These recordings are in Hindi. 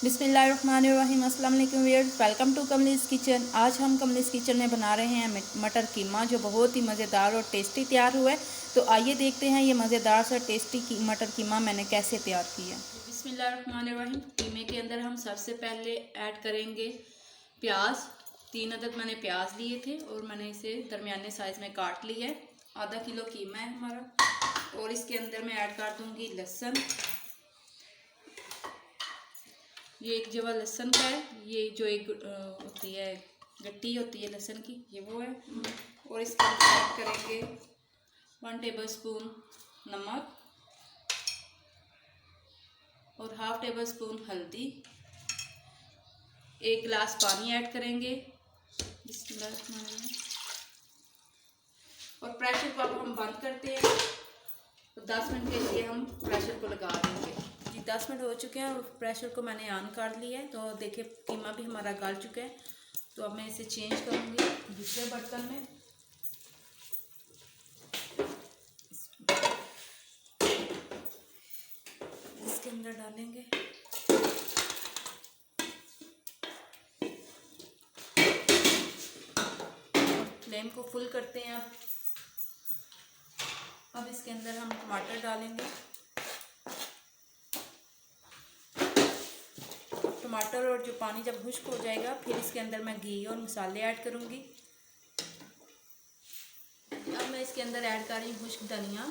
बिस्मिल्लाहिर्रहमानिर्रहीम। अस्सलाम वालेकुम व्यूअर्स, वेलकम टू कमलीज़ किचन। आज हम कमलीज़ किचन में बना रहे हैं मटर कीमा, जो बहुत ही मज़ेदार और टेस्टी तैयार हुआ है। तो आइए देखते हैं ये मज़ेदार सा टेस्टी मटर कीमा मैंने कैसे तैयार किया। बिस्मिल्लाहिर्रहमानिर्रहीम। कीमे के अंदर हम सबसे पहले ऐड करेंगे प्याज। 3 अदद मैंने प्याज लिए थे और मैंने इसे दरमियाने साइज़ में काट लिया है। आधा किलो कीमा है हमारा। और इसके अंदर मैं ऐड कर दूँगी लहसुन। ये एक जवा लहसुन का है, ये जो एक होती है गट्टी होती है लहसुन की, ये वो है। और इसके अंदर ऐड करेंगे 1 टेबलस्पून नमक और 1/2 टेबलस्पून हल्दी। 1 गिलास पानी ऐड करेंगे। और प्रेशर को अब हम बंद करते हैं तो 10 मिनट के लिए हम प्रेशर को लगा देंगे। 10 मिनट हो चुके हैं और प्रेशर को मैंने ऑन कर लिया है। तो देखिए कीमा भी हमारा गल चुका है। तो अब मैं इसे चेंज करूँगी दूसरे बर्तन में। इसके अंदर डालेंगे और फ्लेम को फुल करते हैं। अब इसके अंदर हम टमाटर डालेंगे। टमाटर और जो पानी जब खुश्क हो जाएगा, फिर इसके अंदर मैं घी और मसाले ऐड करूँगी। अब मैं इसके अंदर ऐड कर रही हूँ खुश्क धनिया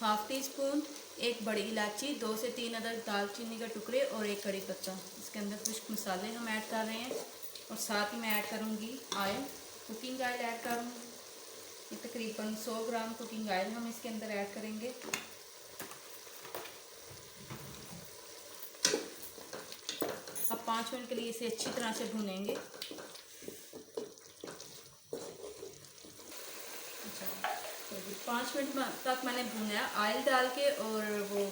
1/2 टीस्पून, 1 बड़ी इलायची, 2 से 3 अदद दालचीनी के टुकड़े और 1 कड़ी पत्ता। इसके अंदर खुश्क मसाले हम ऐड कर रहे हैं। और साथ ही मैं ऐड करूँगी ऑयल, कुकिंग ऑयल ऐड करूँगी। ये तकरीबन 100 ग्राम कुकिंग ऑयल हम इसके अंदर ऐड करेंगे। अब 5 मिनट के लिए इसे अच्छी तरह से भूनेंगे। अच्छा, तो 5 मिनट तक मैंने भुना ऑयल डाल के और वो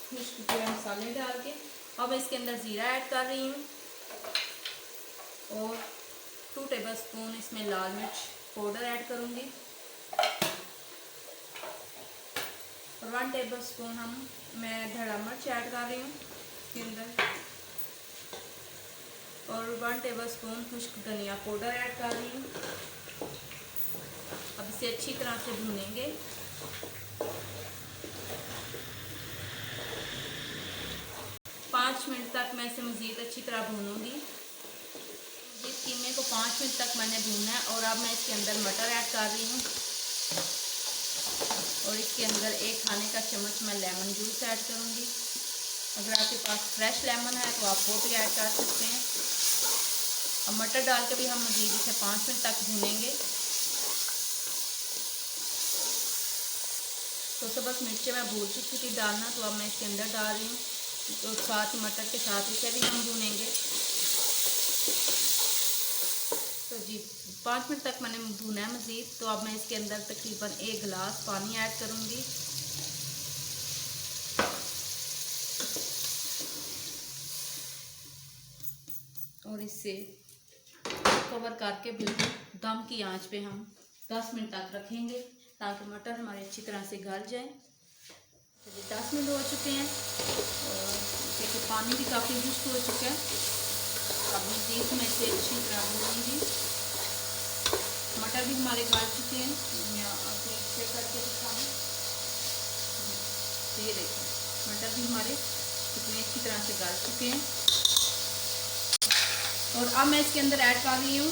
खुश्क जो मसाले डाल के। अब इसके अंदर ज़ीरा ऐड कर रही हूँ और 2 टेबलस्पून इसमें लाल मिर्च पाउडर ऐड करूँगी। और 1 टेबलस्पून मैं धड़ा मिर्च ऐड कर रही हूँ इसके अंदर। और 1 टेबलस्पून खुश्क धनिया पाउडर ऐड कर रही हूँ। अब इसे अच्छी तरह से भूनेंगे। पाँच मिनट तक मैं इसे मज़ीद अच्छी तरह भूनूंगी। इस कीमे को 5 मिनट तक मैंने भूना है। और अब मैं इसके अंदर मटर ऐड कर रही हूँ और इसके अंदर 1 खाने का चम्मच मैं लेमन जूस ऐड करूँगी। अगर आपके पास फ्रेश लेमन है तो आप वो भी ऐड कर सकते हैं। अब मटर डाल के भी हम मज़ीद इसे 5 मिनट तक भूनेंगे। तो सब्ज़ मिर्चें मैं भूल चुकी थी डालना, तो अब मैं इसके अंदर डाल रही हूँ। तो साथ ही मटर के साथ इसे भी हम भूनेंगे। तो जी 5 मिनट तक मैंने भूना है मज़ीद। तो अब मैं इसके अंदर तकरीबन 1 गिलास पानी ऐड करूँगी। और इसे कवर करके बिल्कुल दम की आंच पे हम 10 मिनट तक रखेंगे ताकि मटर हमारे अच्छी तरह से गल जाए। तो ये 10 मिनट हो चुके हैं और देखिए पानी भी काफ़ी खुश्क हो चुका है। अब मज़ीद मैं इसे अच्छी तरह भूनूंगी। मटर भी हमारे गल चुके हैं। मैं आपको चेक करके दिखाऊँ। ये देखिए मटर भी हमारे कितने अच्छी तरह से गल चुके हैं। और अब मैं इसके अंदर ऐड कर रही हूँ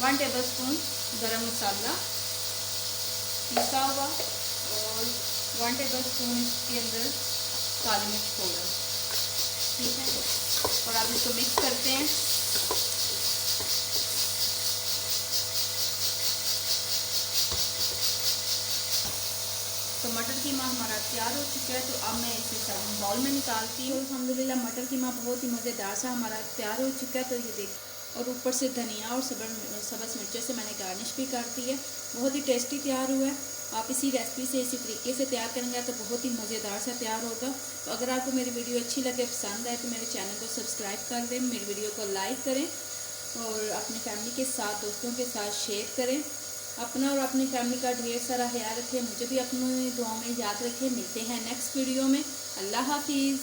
1 टेबलस्पून गरम मसाला पिसा हुआ और 1 टेबलस्पून इसके अंदर काली मिर्च पाउडर। ठीक है, और अब इसको मिक्स करते हैं। तो मटर कीमा हमारा तैयार हो चुका है। तो अब मैं इसे सर्विंग बाउल में निकालती हूँ। अल्हम्दुलिल्लाह मटर कीमा बहुत ही मज़ेदार सा हमारा तैयार हो चुका है। तो ये देख, और ऊपर से धनिया और सब्ज़ मिर्चों से मैंने गार्निश भी कर दी है। बहुत ही टेस्टी तैयार हुआ है। आप इसी रेसिपी से इसी तरीके से तैयार करेंगे तो बहुत ही मज़ेदार सा तैयार होगा। तो अगर आपको मेरी वीडियो अच्छी लगे, पसंद आए, तो मेरे चैनल को सब्सक्राइब कर दें, मेरी वीडियो को लाइक करें और अपनी फैमिली के साथ, दोस्तों के साथ शेयर करें। अपना और अपनी फैमिली का ढेर सारा ख्याल रखें। मुझे भी अपनी दुआओं में याद रखें। मिलते हैं नेक्स्ट वीडियो में। अल्लाह हाफिज़।